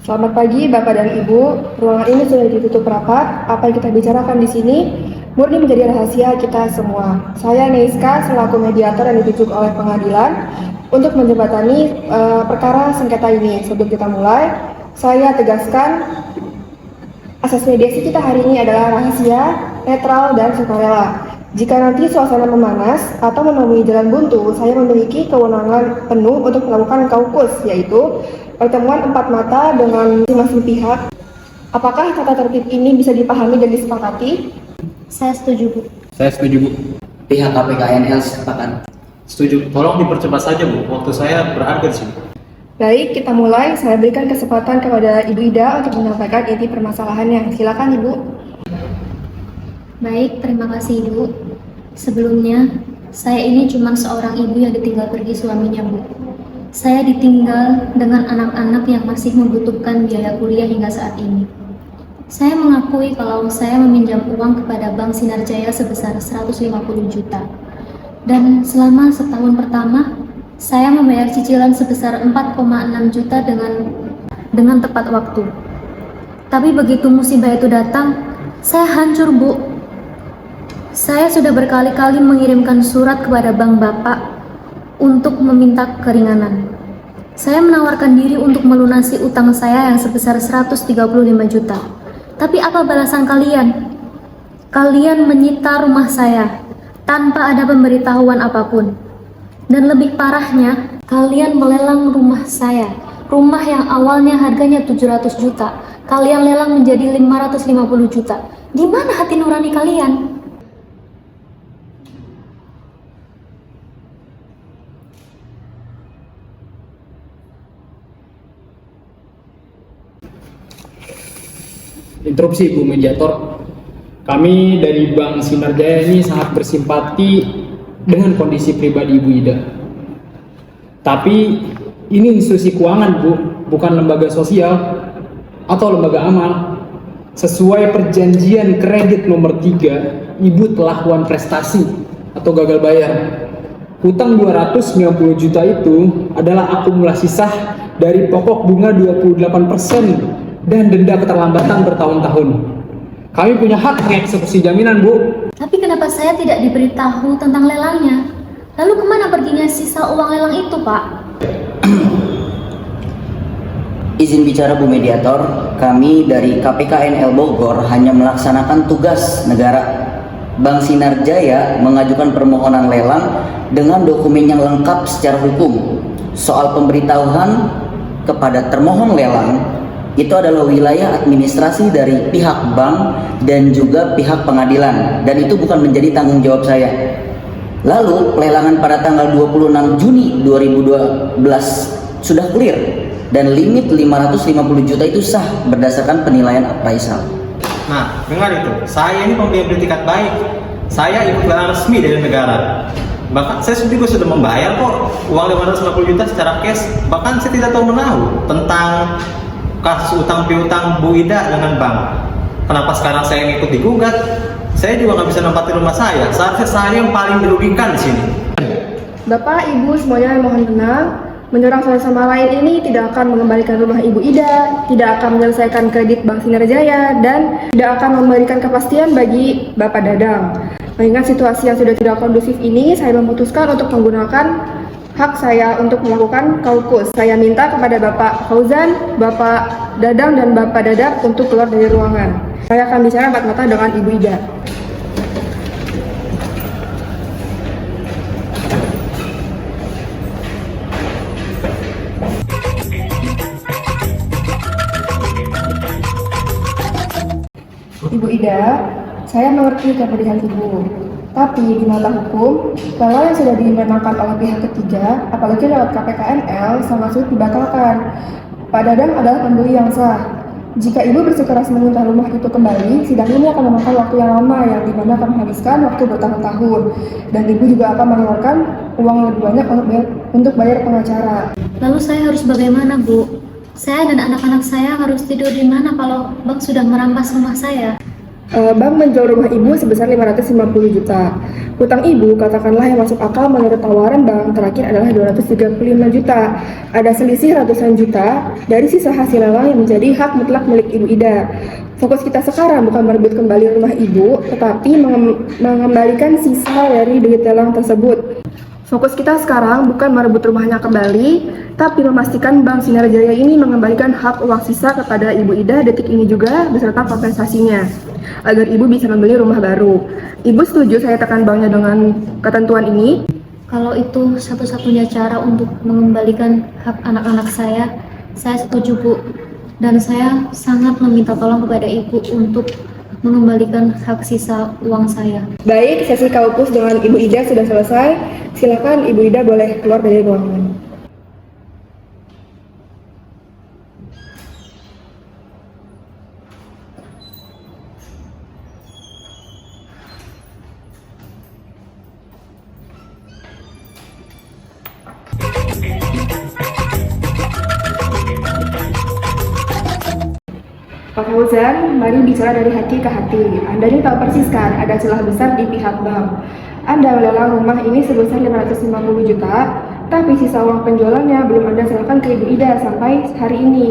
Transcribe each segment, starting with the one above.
Selamat pagi Bapak dan Ibu. Ruangan ini sudah ditutup rapat. Apa yang kita bicarakan di sini murni menjadi rahasia kita semua. Saya Neiska selaku mediator yang ditunjuk oleh pengadilan untuk menjembatani perkara sengketa ini. Sebelum kita mulai, saya tegaskan asas mediasi kita hari ini adalah rahasia, netral, dan sukarela. Jika nanti suasana memanas atau menemui jalan buntu, saya memiliki kewenangan penuh untuk melakukan kaukus, yaitu pertemuan empat mata dengan masing-masing pihak. Apakah tata tertib ini bisa dipahami dan disepakati? Saya setuju, Bu. Saya setuju, Bu. Pihak KPKNL sepakat. Setuju. Tolong dipercepat saja, Bu. Waktu saya berharga di sini. Baik, kita mulai. Saya berikan kesempatan kepada Ibu Ida untuk menyampaikan inti permasalahannya. Silakan, Ibu. Baik, terima kasih, Ibu. Sebelumnya, saya ini cuma seorang ibu yang ditinggal pergi suaminya, Bu. Saya ditinggal dengan anak-anak yang masih membutuhkan biaya kuliah hingga saat ini. Saya mengakui kalau saya meminjam uang kepada Bank Sinar Jaya sebesar 150 juta. Dan selama setahun pertama, saya membayar cicilan sebesar 4,6 juta dengan tepat waktu. Tapi begitu musibah itu datang, saya hancur, Bu. Saya sudah berkali-kali mengirimkan surat kepada bank Bapak untuk meminta keringanan. Saya menawarkan diri untuk melunasi utang saya yang sebesar 135 juta. Tapi apa balasan kalian? Kalian menyita rumah saya tanpa ada pemberitahuan apapun. Dan lebih parahnya, kalian melelang rumah saya. Rumah yang awalnya harganya 700 juta, kalian lelang menjadi 550 juta. Di mana hati nurani kalian? Interupsi, Bu Mediator. Kami dari Bank Sinar Jaya ini sangat bersimpati dengan kondisi pribadi Ibu Ida. Tapi ini institusi keuangan, Bu, bukan lembaga sosial atau lembaga amal. Sesuai perjanjian kredit nomor 3, Ibu telah wan prestasi atau gagal bayar. Hutang 290 juta itu adalah akumulasi sah dari pokok bunga 28% dan denda keterlambatan bertahun-tahun. Kami punya hak mengeksekusi jaminan, Bu. Tapi kenapa saya tidak diberitahu tentang lelangnya? Lalu kemana perginya sisa uang lelang itu, Pak? Izin bicara, Bu Mediator. Kami dari KPKNL Bogor hanya melaksanakan tugas negara. Bank Sinar Jaya mengajukan permohonan lelang dengan dokumen yang lengkap secara hukum. Soal pemberitahuan kepada termohon lelang itu adalah wilayah administrasi dari pihak bank dan juga pihak pengadilan, dan itu bukan menjadi tanggung jawab saya. Lalu pelelangan pada tanggal 26 Juni 2012 sudah clear dan limit 550 juta itu sah berdasarkan penilaian appraisal. Nah, dengar itu. Saya ini pembeli bertikat baik. Saya ikut lelang resmi dari negara. Bahkan saya juga sudah membayar kok uang 550 juta secara cash. Bahkan saya tidak tahu menahu tentang kasus utang piutang Bu Ida dengan bank. Kenapa sekarang saya yang ikut digugat? Saya juga nggak bisa nempatin rumah saya. Seharusnya saya yang paling dirugikan di sini. Bapak, Ibu semuanya mohon tenang. Menyerang satu sama lain ini tidak akan mengembalikan rumah Ibu Ida, tidak akan menyelesaikan kredit Bank Sinar Jaya, dan tidak akan memberikan kepastian bagi Bapak Dadang. Mengingat situasi yang sudah tidak kondusif ini, saya memutuskan untuk menggunakan hak saya untuk melakukan kaukus. Saya minta kepada Bapak Fauzan, Bapak Dadang, dan Bapak Dadap untuk keluar dari ruangan. Saya akan bicara empat mata dengan Ibu Ida. Ibu Ida, saya mengerti kepedihan Ibu. Tapi di mata hukum, kalau yang sudah dimenangkan oleh pihak ketiga, apalagi lewat KPKNL, sangat sulit dibatalkan. Pak Dadang adalah pembeli yang sah. Jika Ibu bersikeras meminta rumah itu kembali, sidang ini akan memakan waktu yang lama, yang dimana akan menghabiskan waktu bertahun-tahun. Dan Ibu juga akan mengeluarkan uang lebih banyak untuk bayar pengacara. Lalu saya harus bagaimana, Bu? Saya dan anak-anak saya harus tidur di mana kalau bank sudah merampas rumah saya? Bank menjual rumah ibu sebesar 550 juta. Hutang ibu katakanlah yang masuk akal menurut tawaran bank terakhir adalah 235 juta. Ada selisih ratusan juta dari sisa hasil lelang yang menjadi hak mutlak milik Ibu Ida. Fokus kita sekarang bukan merebut kembali rumah ibu, tetapi mengembalikan sisa dari duit lelang tersebut. Fokus kita sekarang bukan merebut rumahnya kembali, tapi memastikan Bank Sinar Jaya ini mengembalikan hak uang sisa kepada Ibu Ida detik ini juga beserta kompensasinya, agar Ibu bisa membeli rumah baru. Ibu setuju saya tekan banknya dengan ketentuan ini? Kalau itu satu-satunya cara untuk mengembalikan hak anak-anak saya setuju Bu. Dan saya sangat meminta tolong kepada Ibu untuk mengembalikan hak sisa uang saya. Baik, sesi kaukus dengan Ibu Ida sudah selesai. Silakan Ibu Ida boleh keluar dari ruangan. Pak Fauzan, mari bicara dari hati ke hati. Anda ini tahu persis kan, ada celah besar di pihak bank. Anda melelang rumah ini sebesar 550 juta, tapi sisa uang penjualannya belum Anda serahkan ke Ibu Ida sampai hari ini.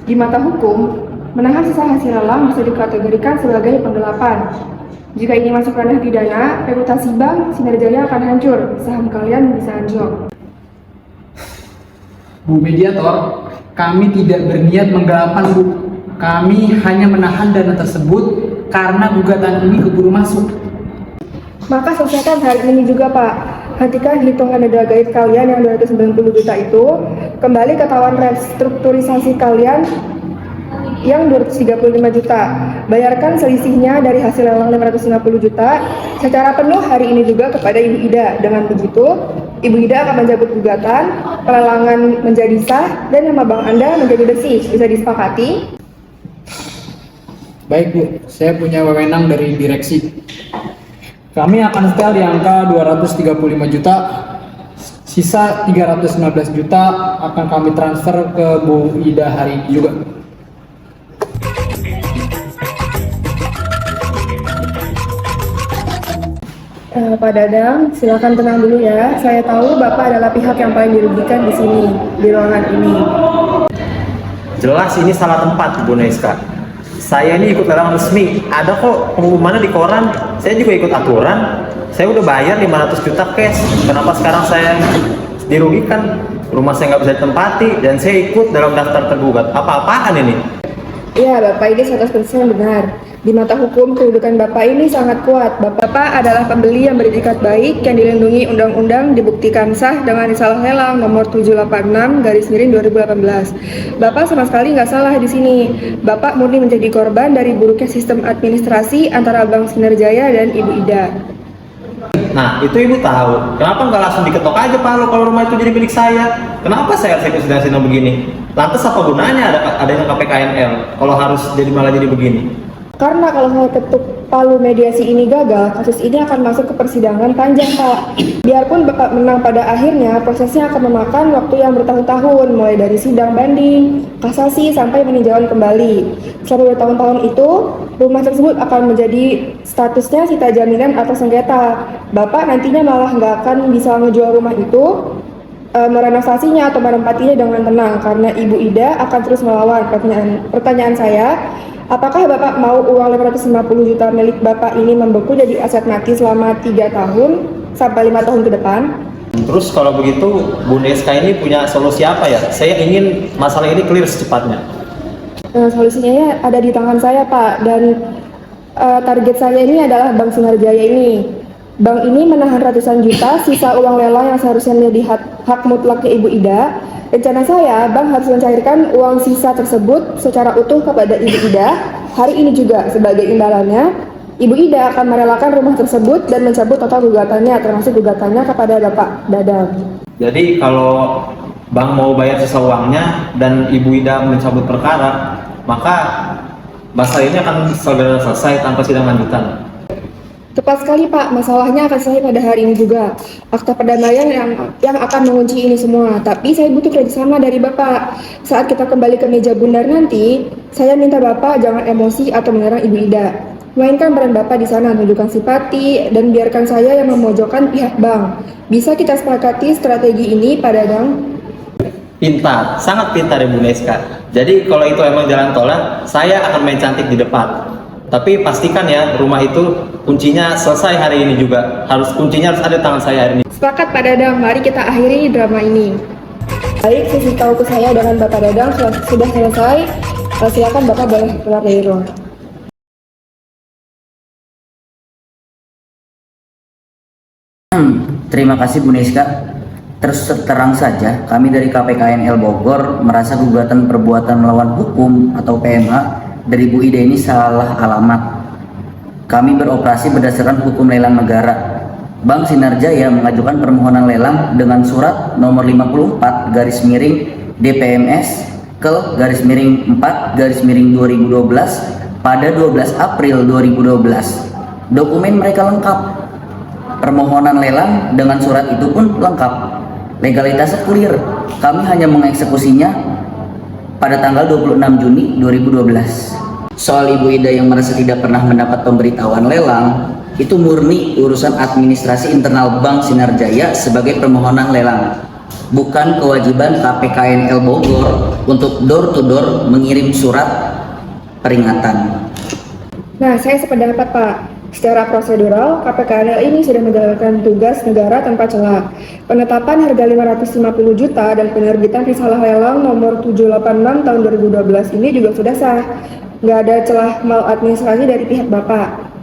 Di mata hukum, menahan sisa hasil lelang bisa dikategorikan sebagai penggelapan. Jika ini masuk ranah pidana, reputasi Bank Sinar Jaya akan hancur, saham kalian bisa anjlok. Bu Mediator, kami tidak berniat menggelapkan Bu. Kami hanya menahan dana tersebut karena gugatan ini keburu masuk. Maka selesaikan hari ini juga Pak. Hentikan hitungan dana gaib kalian yang 290 juta itu, kembali ke tawaran restrukturisasi kalian yang 235 juta. Bayarkan selisihnya dari hasil lelang 550 juta secara penuh hari ini juga kepada Ibu Ida. Dengan begitu, Ibu Ida akan mencabut gugatan, pelelangan menjadi sah, dan nama bank Anda menjadi bersih. Bisa disepakati? Baik Bu, saya punya wewenang dari direksi. Kami akan setel di angka 235 juta, sisa 319 juta akan kami transfer ke Bu Ida hari ini juga. Pak Dadang, silakan tenang dulu ya. Saya tahu Bapak adalah pihak yang paling dirugikan di sini, di ruangan ini. Jelas ini salah tempat, Bu Neiska. Saya ini ikut lelang resmi, ada kok pengumumannya di koran. Saya juga ikut aturan. Saya udah bayar 500 juta cash. Kenapa sekarang saya dirugikan? Rumah saya nggak bisa ditempati dan saya ikut dalam daftar tergugat. Apa-apaan ini? Iya, Bapak ini 100% benar. Di mata hukum, kedudukan Bapak ini sangat kuat. Bapak adalah pembeli yang beretikat baik, yang dilindungi undang-undang, dibuktikan sah dengan risalah lelang nomor 786/2018. Bapak sama sekali nggak salah di sini. Bapak murni menjadi korban dari buruknya sistem administrasi antara Bank Sinar Jaya dan Ibu Ida. Nah, itu Ibu tahu. Kenapa nggak langsung diketok aja Pak kalau rumah itu jadi milik saya? Kenapa saya harus ikut sidang begini? Lantas apa gunanya adanya KPKNL kalau harus malah jadi begini? Karena kalau saya ketuk palu mediasi ini gagal, kasus ini akan masuk ke persidangan panjang, Pak. Biarpun Bapak menang pada akhirnya, prosesnya akan memakan waktu yang bertahun-tahun, mulai dari sidang banding, kasasi, sampai peninjauan kembali. Selama bertahun-tahun itu, rumah tersebut akan menjadi statusnya sita jaminan atau sengketa. Bapak nantinya malah nggak akan bisa ngejual rumah itu, merenovasinya atau menempatinya dengan tenang, karena Ibu Ida akan terus melawan. Pertanyaan saya, apakah Bapak mau uang 550 juta milik Bapak ini membeku jadi aset mati selama 3 tahun sampai 5 tahun ke depan? Terus kalau begitu Bu Neska ini punya solusi apa ya? Saya ingin masalah ini clear secepatnya. Solusinya ya ada di tangan saya Pak, dan target saya ini adalah Bank Sinar Jaya ini. Bank ini menahan ratusan juta sisa uang lelang yang seharusnya menjadi hak mutlaknya Ibu Ida. Rencana saya, Bank harus mencairkan uang sisa tersebut secara utuh kepada Ibu Ida. Hari ini juga sebagai imbalannya, Ibu Ida akan merelakan rumah tersebut dan mencabut total gugatannya, termasuk gugatannya kepada Bapak Dadang. Jadi kalau Bank mau bayar sisa uangnya dan Ibu Ida mencabut perkara, maka masalah ini akan segera selesai tanpa sidang lanjutan. Tepat sekali Pak, masalahnya akan selesai pada hari ini juga. Akta perdamaian yang akan mengunci ini semua. Tapi saya butuh kerjasama dari Bapak. Saat kita kembali ke meja bundar nanti, saya minta Bapak jangan emosi atau menyerang Ibu Ida. Mainkan peran Bapak di sana, tunjukkan simpati, dan biarkan saya yang memojokkan pihak bank. Bisa kita sepakati strategi ini, Pak Dadang? Pintar, sangat pintar Ibu Neska. Jadi kalau itu emang jalan tolak, saya akan main cantik di depan. Tapi pastikan ya, rumah itu kuncinya selesai hari ini juga. Kuncinya harus ada di tangan saya hari ini. Sepakat Pak Dadang, mari kita akhiri drama ini. Baik, sesi kaukus saya dengan Bapak Dadang sudah selesai. Silakan Bapak boleh keluar dari ruang. Terima kasih Bu Neska. Terus terang saja, kami dari KPKNL Bogor merasa gugatan perbuatan melawan hukum atau PMH dari Bu Ida ini salah alamat. Kami beroperasi berdasarkan hukum lelang negara. Bank Sinar Jaya mengajukan permohonan lelang dengan surat nomor 54 garis miring DPMS ke garis miring 4 garis miring 2012 pada 12 April 2012. Dokumen mereka lengkap. Permohonan lelang dengan surat itu pun lengkap. Legalitasnya clear. Kami hanya mengeksekusinya pada tanggal 26 Juni 2012. Soal Ibu Ida yang merasa tidak pernah mendapat pemberitahuan lelang, itu murni urusan administrasi internal Bank Sinar Jaya sebagai permohonan lelang. Bukan kewajiban KPKNL Bogor untuk door to door mengirim surat peringatan. Nah, saya sependapat Pak. Secara prosedural, KPKNL ini sudah menjalankan tugas negara tanpa celah. Penetapan harga 550 juta dan penerbitan risalah lelang nomor 786 tahun 2012 ini juga sudah sah. Nggak ada celah maladministrasi dari pihak Bapak.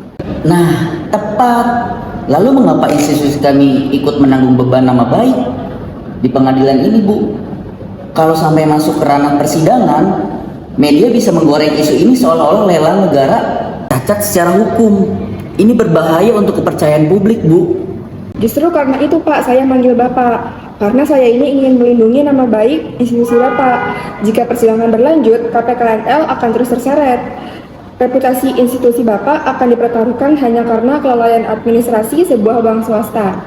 Nah, tepat. Lalu mengapa institusi kami ikut menanggung beban nama baik di pengadilan ini, Bu? Kalau sampai masuk ke ranah persidangan, media bisa menggoreng isu ini seolah-olah lelang negara cacat secara hukum. Ini berbahaya untuk kepercayaan publik, Bu. Justru karena itu Pak, saya manggil Bapak. Karena saya ini ingin melindungi nama baik institusi Bapak. Jika persidangan berlanjut, KPKNL akan terus terseret. Reputasi institusi Bapak akan dipertaruhkan hanya karena kelalaian administrasi sebuah bank swasta.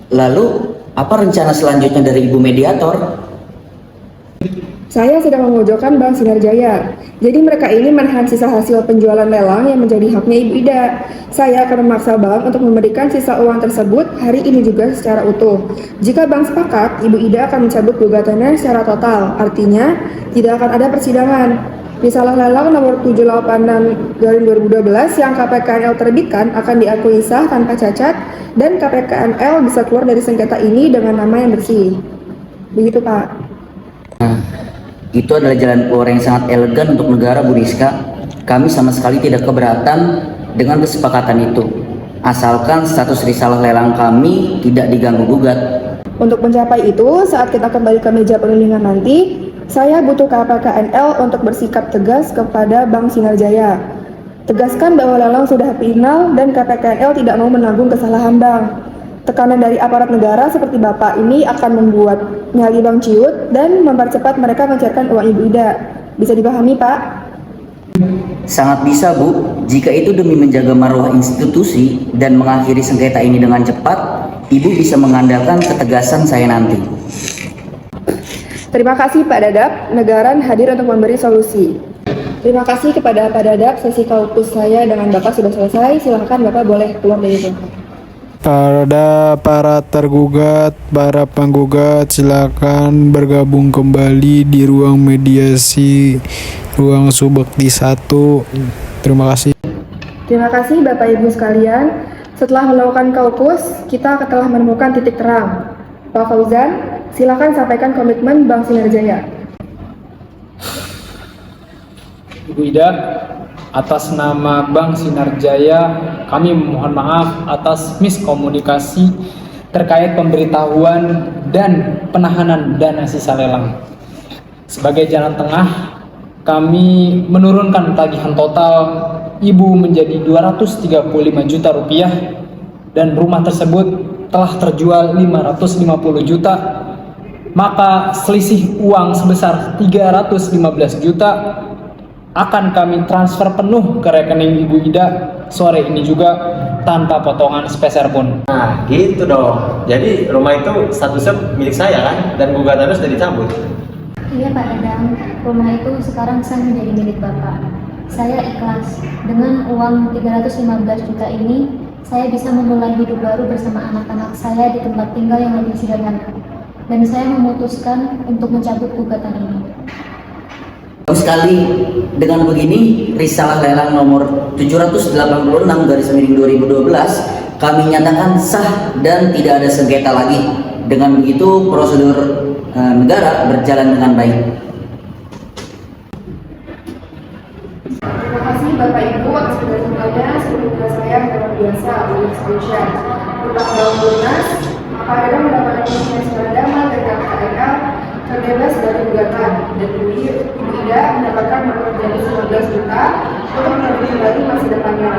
Lalu, apa rencana selanjutnya dari Ibu Mediator? Saya sedang memojokkan Bank Sinar Jaya. Jadi mereka ini menahan sisa hasil penjualan lelang yang menjadi haknya Ibu Ida. Saya akan memaksa bank untuk memberikan sisa uang tersebut hari ini juga secara utuh. Jika bank sepakat, Ibu Ida akan mencabut gugatannya secara total. Artinya, tidak akan ada persidangan. Risalah lelang nomor 786 2012 yang KPKNL terbitkan akan diakui sah tanpa cacat dan KPKNL bisa keluar dari sengketa ini dengan nama yang bersih. Begitu Pak. Nah, itu adalah jalan keluar yang sangat elegan untuk negara, Bu Rizka. Kami sama sekali tidak keberatan dengan kesepakatan itu, asalkan status risalah lelang kami tidak diganggu gugat. Untuk mencapai itu, saat kita kembali ke meja perundingan nanti, saya butuh KPKNL untuk bersikap tegas kepada Bank Sinar Jaya. Tegaskan bahwa lelang sudah final dan KPKNL tidak mau menanggung kesalahan bank. Tekanan dari aparat negara seperti Bapak ini akan membuat nyali bank ciut dan mempercepat mereka mencairkan uang Ibu Ida. Bisa dipahami, Pak? Sangat bisa, Bu. Jika itu demi menjaga marwah institusi dan mengakhiri sengketa ini dengan cepat, Ibu bisa mengandalkan ketegasan saya nanti. Terima kasih Pak Dadap, negara hadir untuk memberi solusi. Terima kasih kepada Pak Dadap, sesi kaukus saya dengan Bapak sudah selesai. Silahkan Bapak boleh keluar dari ruang. Pada para tergugat, para penggugat, silakan bergabung kembali di ruang mediasi, ruang Subakti 1. Terima kasih. Terima kasih Bapak Ibu sekalian. Setelah melakukan kaukus, kita telah menemukan titik terang. Pak Fauzan, silakan sampaikan komitmen Bank Sinar Jaya. Ibu Ida, atas nama Bank Sinar Jaya, kami memohon maaf atas miskomunikasi terkait pemberitahuan dan penahanan dana sisa lelang. Sebagai jalan tengah, kami menurunkan tagihan total Ibu menjadi 235 juta rupiah dan rumah tersebut telah terjual 550 juta. Maka selisih uang sebesar 315 juta akan kami transfer penuh ke rekening Ibu Ida sore ini juga tanpa potongan sepeser pun. Nah, gitu dong. Jadi rumah itu statusnya milik saya kan, dan gugatannya sudah dicabut. Iya Pak Dadang, rumah itu sekarang sah menjadi milik Bapak. Saya ikhlas. Dengan uang 315 juta ini, saya bisa memulai hidup baru bersama anak-anak saya di tempat tinggal yang lebih sederhana. Dan saya memutuskan untuk mencabut gugatan ini. Bagus sekali. Dengan begini, risalah lelang nomor 786/2012 kami nyatakan sah dan tidak ada sengketa lagi. Dengan begitu, prosedur negara berjalan dengan baik. Terima kasih Bapak Ibu atas penjelasannya. Sebelumnya saya luar biasa untuk spesial. Undang-undang Lunas, apabila mendapatkan informasi damai dari KPKNL terbebas dari gugatan dan Ibu Ida mendapatkan maklumat dari 19 juta untuk melanjutkan kembali masa depannya.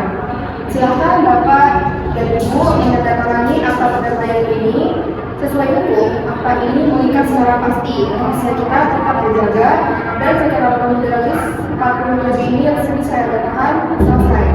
Silakan Bapak dan Ibu menandatangani akta perdamaian ini. Sesuai hukum, akta ini mengikat secara pasti rahasia kita tetap terjaga dan secara demokratis 40 lebih ini yang sedang saya katakan selesai.